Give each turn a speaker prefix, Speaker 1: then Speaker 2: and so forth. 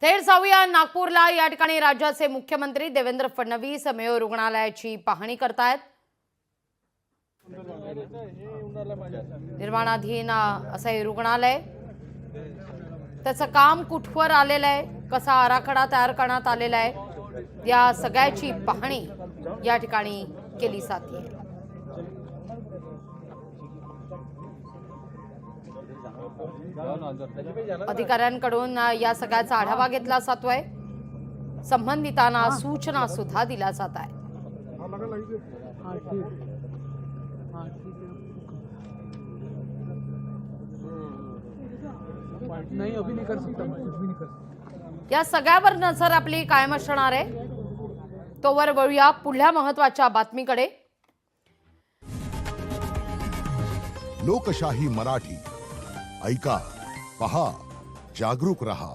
Speaker 1: थेट जाऊया नागपूरला। या ठिकाणी राज्याचे मुख्यमंत्री देवेंद्र फडणवीस मेयो रुग्णालयाची पाहणी करतायत। निर्माणाधीन असं हे रुग्णालय, त्याचं काम कुठवर आलेलं आहे, कसा आराखडा तयार करण्यात आलेला आहे, या सगळ्याची पाहणी या ठिकाणी केली जाते। अधिकाऱ्यांकडून या सगळ्याचा आढावा घेतला जातोय। संबंधितांना सूचना सुद्धा दिल्या जात आहेत।
Speaker 2: नहीं अभी नहीं कर सकता, मैं कुछ भी नहीं कर सकता।
Speaker 1: या सगळ्यावर नजर आपली कायम असणार आहे। तोवर वळूया पुढल्या महत्त्वाच्या बातमीकडे।
Speaker 3: लोकशाही मराठी ऐका, पहा, जागरूक रहा।